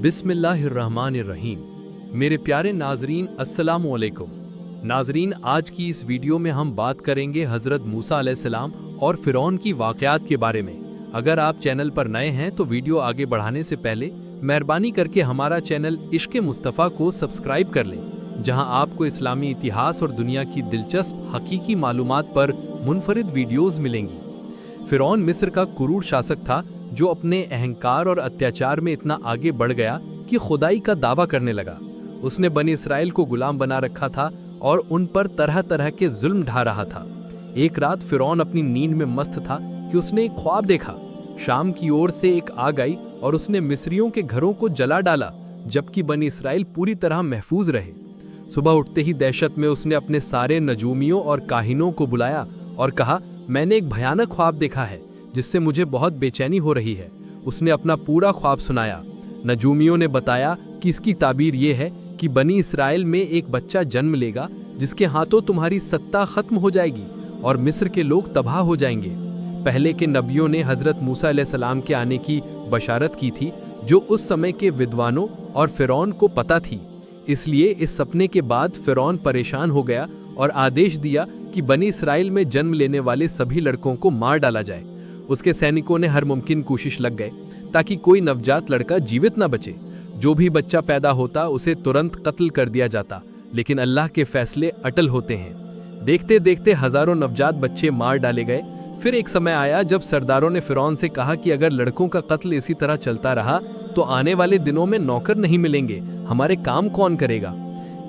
बिस्मिल्लाहिर्रहमानिर्रहीम। मेरे प्यारे नाजरीन, अस्सलामु अलैकुम। नाजरीन, आज की इस वीडियो में हम बात करेंगे हज़रत मूसा अलैहिस्सलाम और फ़िरौन की वाक़यात के बारे में। अगर आप चैनल पर नए हैं तो वीडियो आगे बढ़ाने से पहले मेहरबानी करके हमारा चैनल इश्क़े मुस्तफ़ा को सब्सक्राइब कर लें, जहां आपको इस्लामी इतिहास और दुनिया की दिलचस्प हकीकी मालूमात पर मुनफरिद वीडियोज़ मिलेंगी। फ़िरौन मिस्र का कुरूर शासक था जो अपने अहंकार और अत्याचार में इतना आगे बढ़ गया कि खुदाई का दावा करने लगा। उसने बनी इसराइल को गुलाम बना रखा था और उन पर तरह तरह के जुल्म ढा रहा था। एक रात फ़िरौन अपनी नींद में मस्त था कि उसने एक ख्वाब देखा। शाम की ओर से एक आग आई और उसने मिस्रियों के घरों को जला डाला, जबकि बनी इसराइल पूरी तरह महफूज रहे। सुबह उठते ही दहशत में उसने अपने सारे नजूमियों और काहिनों को बुलाया और कहा, मैंने एक भयानक ख्वाब देखा है जिससे मुझे बहुत बेचैनी हो रही है। उसने अपना पूरा ख्वाब सुनाया। नजूमियों ने बताया कि इसकी ताबीर ये है कि बनी इसराइल में एक बच्चा जन्म लेगा जिसके हाथों तुम्हारी सत्ता खत्म हो जाएगी और मिस्र के लोग तबाह हो जाएंगे। पहले के नबियों ने हज़रत मूसा अलैहिस्सलाम के आने की बशारत की थी, जो उस समय के विद्वानों और फ़िरौन को पता थी। इसलिए इस सपने के बाद फ़िरौन परेशान हो गया और आदेश दिया कि बनी इसराइल में जन्म लेने वाले सभी लड़कों को मार डाला जाए। उसके सैनिकों ने हर मुमकिन कोशिश लग गए ताकि कोई नवजात लड़का जीवित न बचे। जो भी बच्चा पैदा होता उसे तुरंत कत्ल कर दिया जाता, लेकिन अल्लाह के फैसले अटल होते हैं। देखते देखते हजारों नवजात बच्चे मार डाले गए। फिर एक समय आया जब सरदारों ने फ़िरौन से कहा कि अगर लड़कों का कत्ल इसी तरह चलता रहा तो आने वाले दिनों में नौकर नहीं मिलेंगे, हमारे काम कौन करेगा।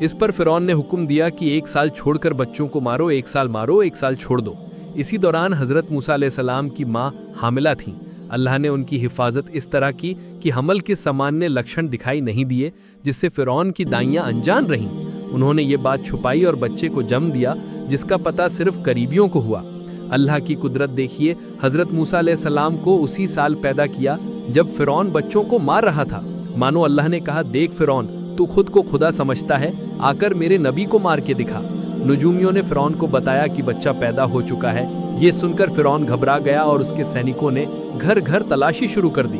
इस पर फ़िरौन ने हुक्म दिया कि 1 साल छोड़कर बच्चों को मारो, 1 साल मारो, 1 साल छोड़ दो। इसी दौरान हज़रत मूसा अलैहिस्सलाम की माँ हामिला थीं। अल्लाह ने उनकी हिफाजत इस तरह की कि हमल के सामान्य लक्षण दिखाई नहीं दिए, जिससे फ़िरौन की दाइयाँ अनजान रहीं। उन्होंने ये बात छुपाई और बच्चे को जन्म दिया, जिसका पता सिर्फ करीबियों को हुआ। अल्लाह की कुदरत देखिए, हज़रत मूसा अलैहिस्सलाम को उसी साल पैदा किया जब फ़िरौन बच्चों को मार रहा था। मानो अल्लाह ने कहा, देख फ़िरौन, तू खुद को खुदा समझता है, आकर मेरे नबी को मार के दिखा। नजूमियों ने फ़िरौन को बताया कि बच्चा पैदा हो चुका है। ये सुनकर फ़िरौन घबरा गया और उसके सैनिकों ने घर घर तलाशी शुरू कर दी।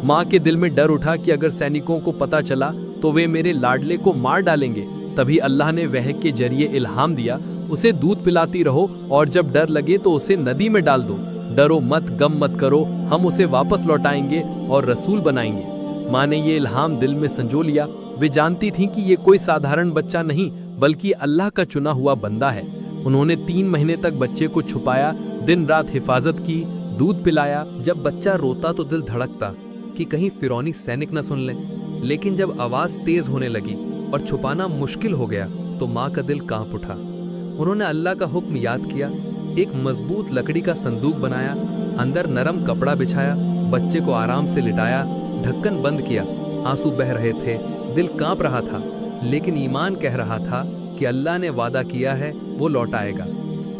माँ के दिल में डर उठा कि अगर सैनिकों को पता चला तो वे मेरे लाडले को मार डालेंगे। तभी अल्लाह ने वहय के जरिए इल्हाम दिया, उसे दूध पिलाती रहो और जब डर लगे तो उसे नदी में डाल दो। डरो मत, गम मत करो, हम उसे वापस लौटाएंगे और रसूल बनाएंगे। माँ ने ये इल्हाम दिल में संजो लिया। वे जानती थीं कि ये कोई साधारण बच्चा नहीं बल्कि अल्लाह का चुना हुआ बंदा है। उन्होंने 3 महीने तक बच्चे को छुपाया, दिन रात हिफाजत की, दूध पिलाया। जब बच्चा रोता तो दिल धड़कता कि कहीं फ़िरौनी सैनिक न सुन लें, लेकिन जब आवाज़ तेज़ होने लगी और छुपाना मुश्किल हो गया तो माँ का दिल कांप उठा। उन्होंने अल्लाह का हुक्म याद किया, एक मजबूत लकड़ी का संदूक बनाया, अंदर नरम कपड़ा बिछाया, बच्चे को आराम से लिटाया, ढक्कन बंद किया। आंसू बह रहे थे, दिल कांप रहा था, लेकिन ईमान कह रहा था कि अल्लाह ने वादा किया है, वो लौटाएगा।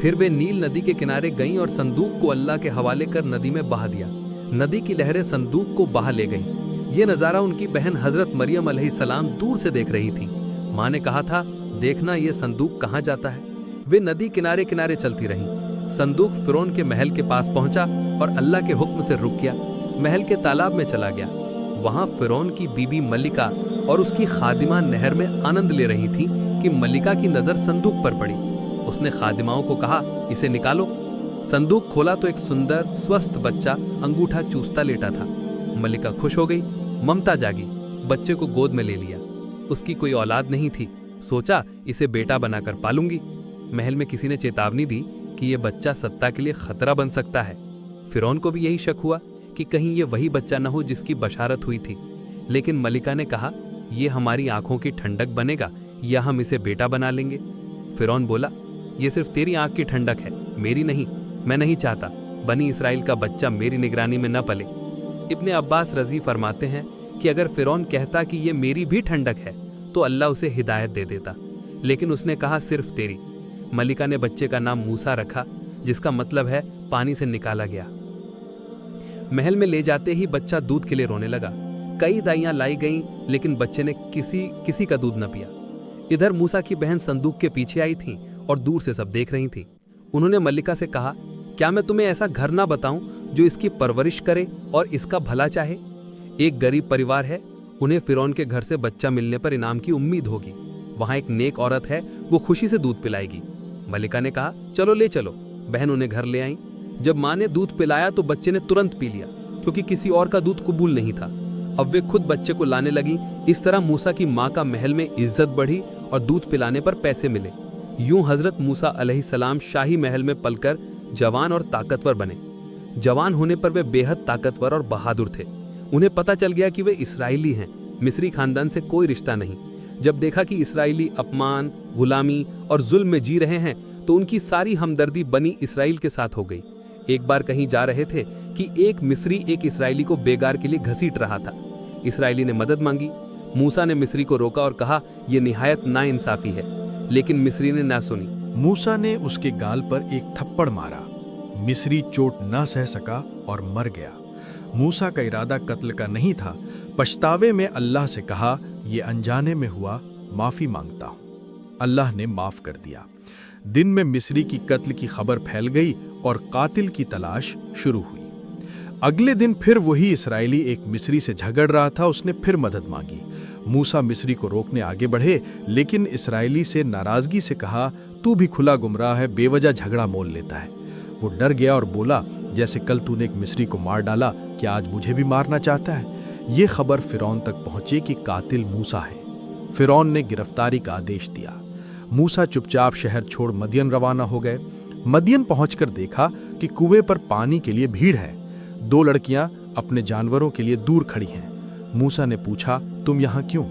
फिर वे नील नदी के किनारे गईं और संदूक को अल्लाह के हवाले कर नदी में बहा दिया। नदी की लहरें संदूक को बहा ले गईं। ये नज़ारा उनकी बहन हज़रत मरियम अलैहिस्सलाम दूर से देख रही थीं। माँ ने कहा था, देखना ये संदूक कहाँ जाता है। वे नदी किनारे किनारे चलती रहीं। संदूक फ़िरौन के महल के पास पहुंचा और अल्लाह के हुक्म से रुक गया। महल के तालाब में चला गया। वहां फ़िरौन की बीबी मलिका और उसकी खादिमा नहर में आनंद ले रही थी कि मलिका की नज़र संदूक पर पड़ी। उसने खादिमाओं को कहा, इसे निकालो। संदूक खोला तो एक सुंदर स्वस्थ बच्चा अंगूठा चूसता लेटा था। मलिका खुश हो गई, ममता जागी, बच्चे को गोद में ले लिया। उसकी कोई औलाद नहीं थी, सोचा इसे बेटा बनाकर पालूंगी। महल में किसी ने चेतावनी दी कि यह बच्चा सत्ता के लिए खतरा बन सकता है। फ़िरौन को भी यही शक हुआ कि कहीं ये वही बच्चा न हो जिसकी बशारत हुई थी। लेकिन मलिका ने कहा, यह हमारी आंखों की ठंडक बनेगा या हम इसे बेटा बना लेंगे। फ़िरौन बोला, यह सिर्फ तेरी आंख की ठंडक है, मेरी नहीं। मैं नहीं चाहता बनी इसराइल का बच्चा मेरी निगरानी में न पले। इब्ने अब्बास रज़ी फरमाते हैं कि अगर फ़िरौन कहता कि यह मेरी भी ठंडक है तो अल्लाह उसे हिदायत दे देता, लेकिन उसने कहा सिर्फ तेरी। मलिका ने बच्चे का नाम मूसा रखा, जिसका मतलब है पानी से निकाला गया। महल में ले जाते ही बच्चा दूध के लिए रोने लगा। कई दाइयां लाई गईं, लेकिन बच्चे ने किसी का दूध न पिया। इधर मूसा की बहन संदूक के पीछे आई थीं और दूर से सब देख रही थीं। उन्होंने मलिका से कहा, क्या मैं तुम्हें ऐसा घर ना बताऊं जो इसकी परवरिश करे और इसका भला चाहे। एक गरीब परिवार है, उन्हें फिरौन के घर से बच्चा मिलने पर इनाम की उम्मीद होगी। वहां एक नेक औरत है, वो खुशी से दूध पिलाएगी। मलिका ने कहा, चलो ले चलो। बहन उन्हें घर ले आई। जब माँ ने दूध पिलाया तो बच्चे ने तुरंत पी लिया, क्योंकि किसी और का दूध कबूल नहीं था। अब वे खुद बच्चे को लाने लगी। इस तरह मूसा की माँ का महल में इज्जत बढ़ी और दूध पिलाने पर पैसे मिले। यूं हजरत मूसा अलैहिस्सलाम शाही महल में पलकर जवान और ताकतवर बने। जवान होने पर वे बेहद ताकतवर और बहादुर थे। उन्हें पता चल गया कि वे इसराइली हैं, मिस्री खानदान से कोई रिश्ता नहीं। जब देखा कि इसराइली अपमान, गुलामी और जुल्म में जी रहे हैं तो उनकी सारी हमदर्दी बनी इसराइल के साथ हो गई। एक बार कहीं जा रहे थे कि एक मिस्री एक इसराइली को बेगार के लिए घसीट रहा था। इसराइली ने मदद मांगी। मूसा ने मिस्री को रोका और कहा, यह निहायत नाइंसाफी है, लेकिन मिस्री ने ना सुनी। मूसा ने उसके गाल पर एक थप्पड़ मारा। मिस्री चोट न सह सका और मर गया। मूसा का इरादा कत्ल का नहीं था। पछतावे में अल्लाह से कहा, यह अनजाने में हुआ, माफी मांगता हूं। अल्लाह ने माफ कर दिया। दिन में मिस्री की कत्ल की खबर फैल गई और कातिल की तलाश शुरू हुई। अगले दिन फिर वही इसराइली एक मिस्री से झगड़ रहा था। उसने फिर मदद मांगी। मूसा मिस्री को रोकने आगे बढ़े, लेकिन इसराइली से नाराजगी से कहा, तू भी खुला गुमराह है, बेवजह झगड़ा मोल लेता है। वो डर गया और बोला, जैसे कल तूने एक मिस्री को मार डाला, क्या आज मुझे भी मारना चाहता है? ये खबर फिरौन तक पहुंची कि कातिल मूसा है। फिरौन ने गिरफ्तारी का आदेश दिया। मूसा चुपचाप शहर छोड़ मदियन रवाना हो गए। मदियन पहुंचकर देखा कि कुएं पर पानी के लिए भीड़ है। 2 लड़कियां अपने जानवरों के लिए दूर खड़ी हैं। मूसा ने पूछा, तुम यहाँ क्यों?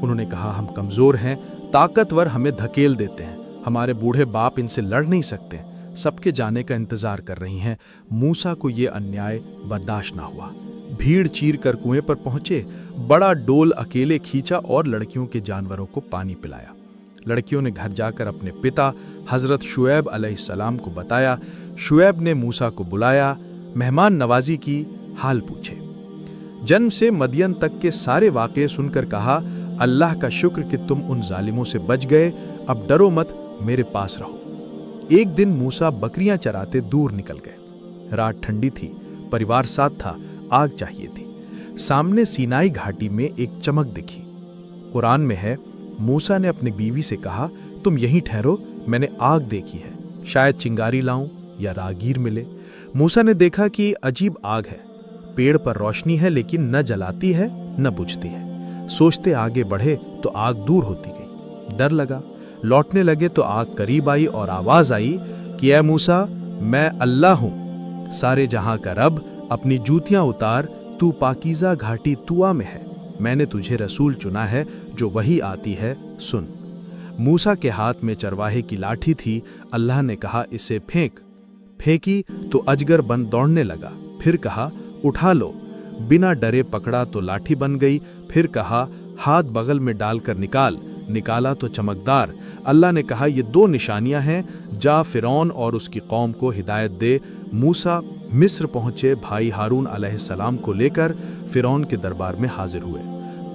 उन्होंने कहा, हम कमजोर हैं, ताकतवर हमें धकेल देते हैं, हमारे बूढ़े बाप इनसे लड़ नहीं सकते, सबके जाने का इंतजार कर रही हैं। मूसा को यह अन्याय बर्दाश्त ना हुआ। भीड़ चीर कर कुएं पर पहुंचे, बड़ा डोल अकेले खींचा और लड़कियों के जानवरों को पानी पिलाया। लड़कियों ने घर जाकर अपने पिता हजरत शुएब अलैहिस्सलाम को बताया। शुएब ने मूसा को बुलाया, मेहमान नवाजी की, हाल पूछे। जन्म से मदियन तक के सारे वाक़े सुनकर कहा, अल्लाह का शुक्र कि तुम उन जालिमों से बच गए, अब डरो मत, मेरे पास रहो। एक दिन मूसा बकरियां चराते दूर निकल गए। रात ठंडी थी, परिवार साथ था, आग चाहिए थी। सामने सीनाई घाटी में एक चमक दिखी। कुरान में है, मूसा ने अपनी बीवी से कहा, तुम यहीं ठहरो, मैंने आग देखी है, शायद चिंगारी लाऊं या रागीर मिले। मूसा ने देखा कि अजीब आग है, पेड़ पर रोशनी है लेकिन न जलाती है न बुझती है। सोचते आगे बढ़े तो आग दूर होती गई। डर लगा, लौटने लगे तो आग करीब आई और आवाज आई कि ऐ मूसा, मैं अल्लाह हूं, सारे जहां का रब, अपनी जूतियां उतार, तू पाकीज़ा घाटी तुआ में है, मैंने तुझे रसूल चुना है, जो वही आती है, सुन। मूसा के हाथ में चरवाहे की लाठी थी। अल्लाह ने कहा, इसे फेंक। फेंकी तो अजगर बन दौड़ने लगा। फिर कहा, उठा लो। बिना डरे पकड़ा तो लाठी बन गई। फिर कहा, हाथ बगल में डालकर निकाल। निकाला तो चमकदार। अल्लाह ने कहा, ये 2 निशानियां हैं, जा फिरौन और उसकी कौम को हिदायत दे। मूसा मिस्र पहुंचे, भाई हारून अलैहिस्सलाम को लेकर फिरौन के दरबार में हाजिर हुए।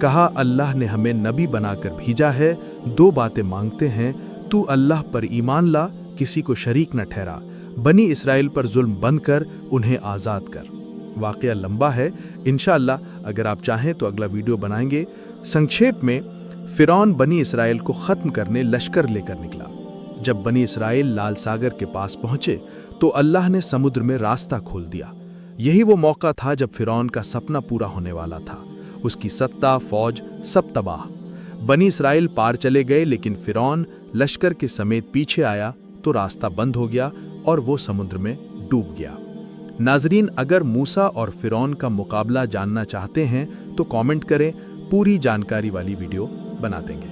कहा, अल्लाह ने हमें नबी बनाकर भेजा है, 2 बातें मांगते हैं, तू अल्लाह पर ईमान ला, किसी को शरीक न ठहरा, बनी इसराइल पर जुल्म बंद कर, उन्हें आज़ाद कर। वाक़या लंबा है, इंशाअल्लाह अगर आप चाहें तो अगला वीडियो बनाएंगे। संक्षेप में, फिरौन बनी इसराइल को ख़त्म करने लश्कर लेकर निकला। जब बनी इसराइल लाल सागर के पास पहुंचे तो अल्लाह ने समुद्र में रास्ता खोल दिया। यही वो मौका था जब फिरौन का सपना पूरा होने वाला था। उसकी सत्ता, फौज सब तबाह। बनी इसराइल पार चले गए, लेकिन फिरौन लश्कर के समेत पीछे आया तो रास्ता बंद हो गया और वो समुद्र में डूब गया। नाजरीन, अगर मूसा और फिरौन का मुकाबला जानना चाहते हैं तो कमेंट करें, पूरी जानकारी वाली वीडियो बना देंगे।